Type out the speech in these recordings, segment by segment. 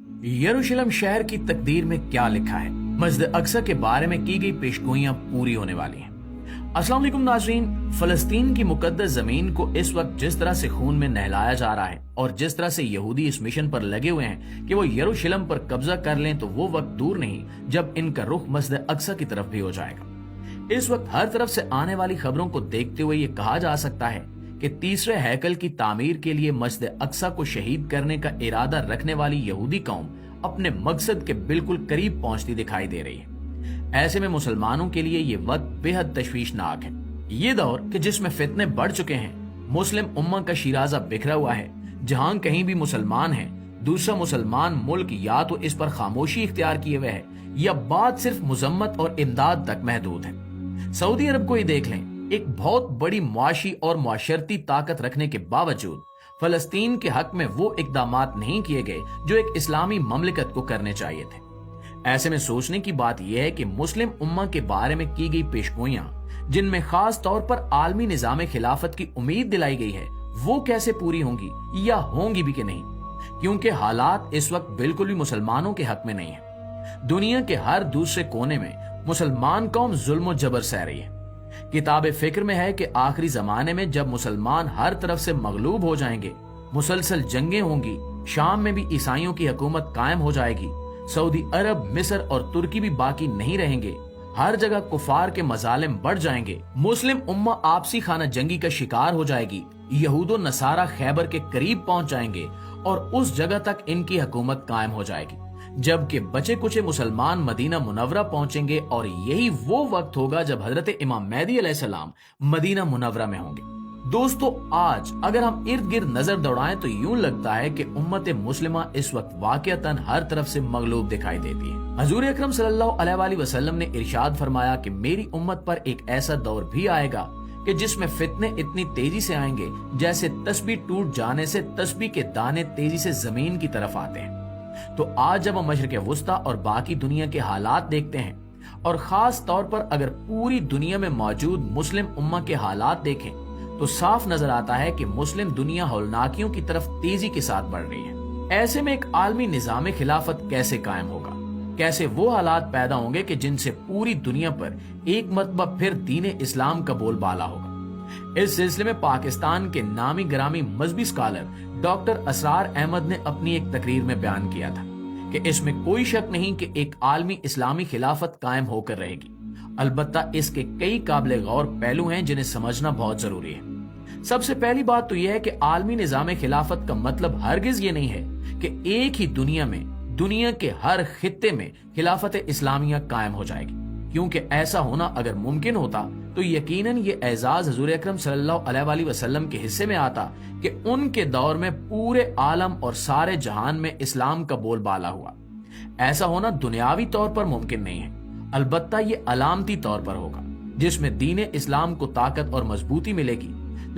यरूशलेम शहर की तकदीर में क्या लिखा है, मस्जिद अक्सा के बारे में की गई पेशगोइयां पूरी होने वाली हैं। अस्सलाम वालेकुम नाज़रीन, फलस्तीन की मुकद्दस जमीन को इस वक्त जिस तरह से खून में नहलाया जा रहा है और जिस तरह से यहूदी इस मिशन पर लगे हुए हैं कि वो यरूशलेम पर कब्जा कर लें, तो वो वक्त दूर नहीं जब इनका रुख मस्जिद अक्सा की तरफ भी हो जाएगा। इस वक्त हर तरफ से आने वाली खबरों को देखते हुए ये कहा जा सकता है कि तीसरे हैकल की तामीर के लिए मस्जिद अक्सा को शहीद करने का इरादा रखने वाली यहूदी कौम अपने मकसद के बिल्कुल करीब पहुंचती दिखाई दे रही है। ऐसे में मुसलमानों के लिए ये वक्त बेहद तशवीशनाक है। ये दौर कि जिसमें फितने बढ़ चुके हैं, मुस्लिम उम्मा का शिराजा बिखरा हुआ है। जहां कहीं भी मुसलमान है, दूसरा मुसलमान मुल्क या तो इस पर खामोशी इख्तियार किए हुए है या बात सिर्फ मुजम्मत और इमदाद तक महदूद है। सऊदी अरब को ही देख लें, एक बहुत बड़ी मुआशी और मुआशरती ताकत रखने के बावजूद फलस्तीन के हक में वो इकदामात नहीं किए गए जो एक इस्लामी ममलिकत को करने चाहिए थे। ऐसे में सोचने की बात यह है कि मुस्लिम उम्मा के बारे में की गई पेशगोइयां, जिनमें खास तौर पर आलमी निजाम खिलाफत की उम्मीद दिलाई गई है, वो कैसे पूरी होंगी या होंगी भी कि नहीं, क्योंकि हालात इस वक्त बिल्कुल भी मुसलमानों के हक में नहीं है। दुनिया के हर दूसरे कोने में मुसलमान कौम जुल्म जबर सह रही है। किताब फिक्र में है कि आखिरी जमाने में जब मुसलमान हर तरफ से मगलूब हो जाएंगे, मुसलसल जंगें होंगी, शाम में भी ईसाइयों की हुकूमत कायम हो जाएगी, सऊदी अरब, मिस्र और तुर्की भी बाकी नहीं रहेंगे, हर जगह कुफार के मजालिम बढ़ जाएंगे, मुस्लिम उम्मा आपसी खाना जंगी का शिकार हो जाएगी, यहूदो नसारा खैबर के करीब पहुंच जाएंगे और उस जगह तक इनकी हुकूमत कायम हो जाएगी, जबकि बचे कुचे मुसलमान मदीना मुनव्वरा पहुंचेंगे। और यही वो वक्त होगा जब हजरत इमाम मेहदी अलैहिस्सलाम मदीना मुनव्वरा में होंगे। दोस्तों, आज अगर हम इर्द गिर्द नजर दौड़ाएं तो यूं लगता है कि उम्मत मुस्लिमा इस वक्त वाकईतन हर तरफ से मगलूब दिखाई देती है। हजूर अकरम सल्लल्लाहु अलैहि वसल्लम ने इरशाद फरमाया कि मेरी उम्मत पर एक ऐसा दौर भी आएगा कि जिसमें फितने इतनी तेजी से आएंगे जैसे तस्बीह टूट जाने से तस्बीह के दाने तेजी से जमीन की तरफ आते हैं। तो आज जब हम मशरिक़ वुस्ता और बाकी दुनिया के हालात देखते हैं, और खास तौर पर अगर पूरी दुनिया में मौजूद मुस्लिम उम्मा के हालात देखें, तो साफ नजर आता है कि मुस्लिम दुनिया हौलनाकियों की तरफ तेजी के साथ बढ़ रही है। ऐसे में एक आलमी निजाम खिलाफत कैसे कायम होगा, कैसे वो हालात पैदा होंगे कि जिनसे पूरी दुनिया पर एक मरतबा फिर दीन इस्लाम का बोलबाला होगा। इस सिलसिले में पाकिस्तान के नामी ग्रामी मजहबी स्कॉलर डॉक्टर असरार अहमद ने अपनी एक तकरीर में बयान किया था कि इसमें कोई शक नहीं कि एक आलमी इस्लामी खिलाफत कायम होकर रहेगी। अलबत्ता इसके कई काबिल गौर पहलू हैं जिन्हें समझना बहुत जरूरी है। सबसे पहली बात तो यह है कि आलमी निजाम खिलाफत का मतलब हरगिज ये नहीं है कि एक ही दुनिया में दुनिया के हर खित्ते में खिलाफत इस्लामिया कायम हो जाएगी, क्योंकि ऐसा होना अगर मुमकिन होता तो यकीनन ये एजाज हजूर अकरम सल्लल्लाहु अलैहि वसल्लम के हिस्से में आता कि उनके दौर में पूरे आलम और सारे जहान में इस्लाम का बोलबाला हुआ। ऐसा होना दुनियावी तौर पर मुमकिन नहीं है, अलबत्ता ये अलामती तौर पर होगा जिसमें दीन इस्लाम को ताकत और मजबूती मिलेगी।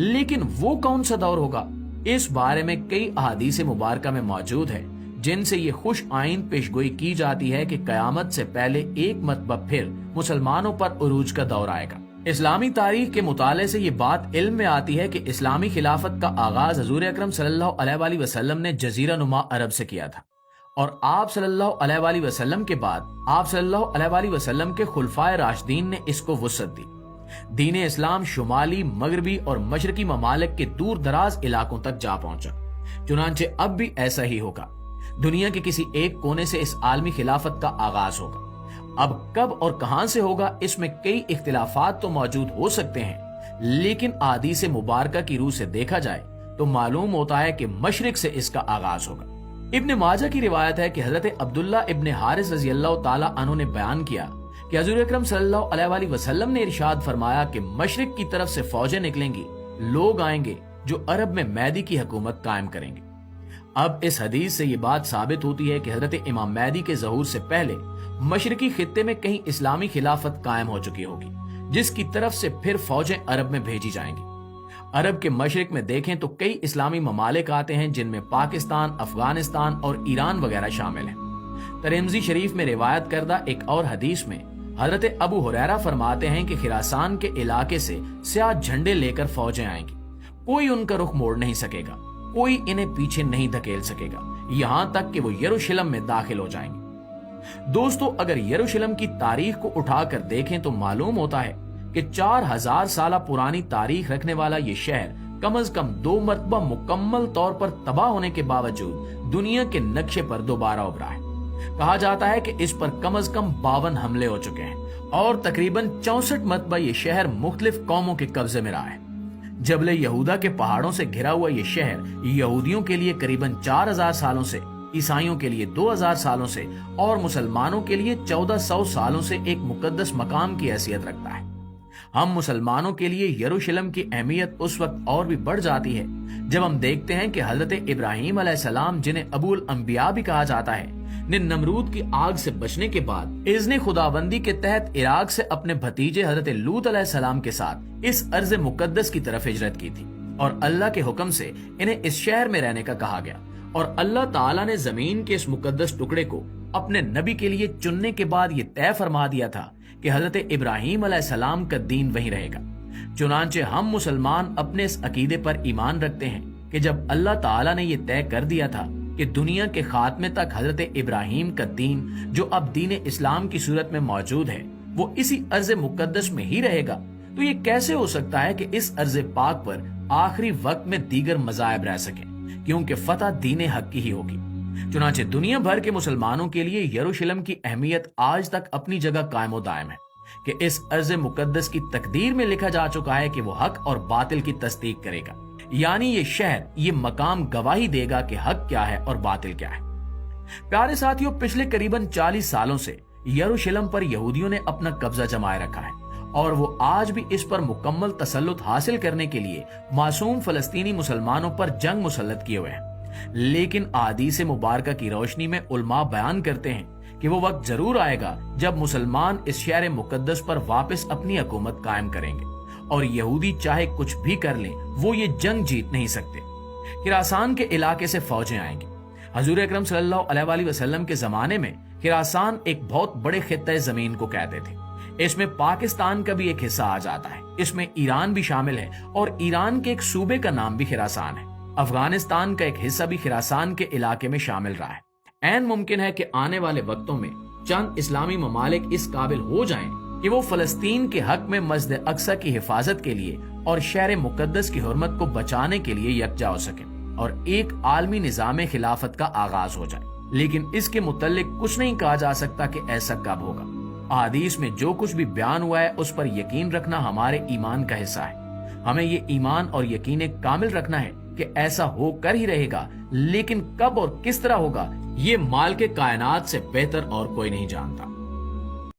लेकिन वो कौन सा दौर होगा, इस बारे में कई अहादीस मुबारका में मौजूद है जिनसे ये खुश आइन पेशगोई की जाती है कि कयामत से पहले एक मरतबा फिर मुसलमानों पर उरूज का दौर आएगा। इस्लामी तारीख के मुताले से ये बात इल्म में आती है कि इस्लामी खिलाफत का आगाज हजूर अकरम सल्लल्लाहु अलैहि वसल्लम ने जजीरा नुमा अरब से किया था, और आप सल्लल्लाहु अलैहि वसल्लम के बाद आप सल्लल्लाहु अलैहि वसल्लम के खुलफाए राशिदीन ने इसको वुसअत दी। दीन इस्लाम शुमाली, मगरबी और मशरकी ममालिक के दूर दराज इलाकों तक जा पहुंचा। चुनांचे अब भी ऐसा ही होगा। दुनिया के किसी एक कोने से इस आलमी खिलाफत का आगाज होगा। अब कब और कहां से होगा, इसमें कई इख्तिलाफात तो मौजूद हो सकते हैं, लेकिन अहादीस मुबारका की रूह से देखा जाए तो मालूम होता है कि मशरिक से इसका आगाज होगा। इब्ने माजा की रिवायत है कि हजरत अब्दुल्ला इब्ने हारिस रज़ियल्लाहु ताला अन्हु ने बयान किया कि हजूर अकरम सल्लल्लाहु अलैहि वसल्लम ने इरशाद फरमाया कि मशरिक की तरफ से फौजें निकलेंगी, लोग आएंगे जो अरब में मेहदी की हुकूमत कायम करेंगे। अब इस हदीस से ये बात साबित होती है कि हजरत इमाम मेहदी के ज़हूर से पहले मशरिकी खित्ते में कहीं इस्लामी खिलाफत कायम हो चुकी होगी, जिसकी तरफ से फिर फौजें अरब में भेजी जाएंगी। अरब के मशरिक में देखें तो कई इस्लामी ममालिक आते हैं जिनमें पाकिस्तान, अफगानिस्तान और ईरान वगैरह शामिल हैं। तिरमिज़ी शरीफ में रिवायत करदा एक और हदीस में हजरत अबू हुरैरा फरमाते हैं कि खिरासान के इलाके से स्याह झंडे लेकर फौजें आएंगी, कोई उनका रुख मोड़ नहीं सकेगा, कोई इन्हें पीछे नहीं धकेल सकेगा, यहां तक कि वो यरूशलेम में दाखिल हो जाएंगे। दोस्तों, अगर यरूशलेम की तारीख को उठाकर देखें तो मालूम होता है कि 4000 साल पुरानी तारीख रखने वाला ये शहर कम से कम 2 मरतबा मुकम्मल तौर पर तबाह होने के बावजूद दुनिया के नक्शे पर दोबारा उभरा है। कहा जाता है कि इस पर कम से कम 52 हमले हो चुके हैं और तकरीबन 64 मरतबा ये शहर मुख्तलिफ कौमों के कब्जे में रहा है। जबले यहूदा के पहाड़ों से घिरा हुआ ये शहर यहूदियों के लिए करीबन 4000 सालों से, ईसाइयों के लिए 2000 सालों से और मुसलमानों के लिए 1400 सालों से एक मुकद्दस मकाम की हैसियत रखता है। हम मुसलमानों के लिए यरूशलेम की अहमियत उस वक्त और भी बढ़ जाती है जब हम देखते हैं कि हजरत इब्राहीम अलैहिस्सलाम, जिन्हें अबुल अंबिया भी कहा जाता है, ने नमरूद की आग से बचने के बाद इज़्ने खुदाबंदी के तहत इराक से अपने भतीजे हजरत लूत अलैहिस्सलाम के साथ इस अर्ज मुकद्दस की तरफ हिजरत की थी और अल्लाह के हुक्म से इन्हें इस शहर में रहने का कहा गया। और अल्लाह ताला ने जमीन के इस मुकद्दस टुकड़े को अपने नबी के लिए चुनने के बाद ये तय फरमा दिया था कि हजरत इब्राहीम अलैहिस्सलाम का दीन वही रहेगा। चुनांचे हम मुसलमान अपने इस अकीदे पर ईमान रखते हैं कि जब अल्लाह ताला ने ये तय कर दिया था कि दुनिया के खात्मे तक हजरत इब्राहीम का दीन, जो अब दीन इस्लाम की सूरत में मौजूद है, वो इसी अर्ज मुकद्दस में ही रहेगा, तो ये कैसे हो सकता है कि इस अर्ज पाक पर आखिरी वक्त में दीगर मज़ाहिब रह सके, क्योंकि फतह दीन हक की ही होगी। चुनांचे दुनिया भर के मुसलमानों के लिए यरूशलेम की अहमियत आज तक अपनी जगह कायम दायम है कि इस अर्ज मुकद्दस की तकदीर में लिखा जा चुका है कि वो हक और बातिल की तस्दीक करेगा। यानी ये शहर, ये मकाम गवाही देगा कि हक क्या है और बातिल क्या है। प्यारे साथियों, पिछले करीबन 40 सालों से यरूशलेम पर यहूदियों ने अपना कब्जा जमाए रखा है और वो आज भी इस पर मुकम्मल तसल्लुत हासिल करने के लिए मासूम फलस्तीनी मुसलमानों पर जंग मुसल्लत किए हुए हैं। लेकिन अहादीस मुबारका की रोशनी में उलमा बयान करते हैं कि वो वक्त जरूर आएगा जब मुसलमान इस शहर मुकद्दस पर वापस अपनी हुकूमत कायम करेंगे और यहूदी चाहे कुछ भी कर लें, वो ये जंग जीत नहीं सकते। खिरासान के इलाके से फौजें आएंगी। हजूर अकरम सल्लल्लाहु अलैहि वसल्लम के जमाने में खिरासान एक बहुत बड़े खित्ते जमीन को कहते थे। इसमें पाकिस्तान का भी एक हिस्सा आ जाता है, इसमें ईरान भी शामिल है और ईरान के एक सूबे का नाम भी खिरासान है। अफगानिस्तान का एक हिस्सा भी खिरासान के इलाके में शामिल रहा है। ऐन मुमकिन है कि आने वाले वक्तों में चंद इस्लामी ममालिक इस काबिल हो जाएं कि वो फलस्तीन के हक में मस्जिद अक्सा की हिफाजत के लिए और शहर मुकद्दस की हुर्मत को बचाने के लिए यकजा हो सके और एक आलमी निजाम खिलाफत का आगाज हो जाए। लेकिन इसके मुतल्लिक कुछ नहीं कहा जा सकता कि ऐसा कब होगा। अहादीस में जो कुछ भी बयान हुआ है उस पर यकीन रखना हमारे ईमान का हिस्सा है। हमें ये ईमान और यकीन कामिल रखना है कि ऐसा होकर ही रहेगा, लेकिन कब और किस तरह होगा ये माल के कायनात से बेहतर और कोई नहीं जानता।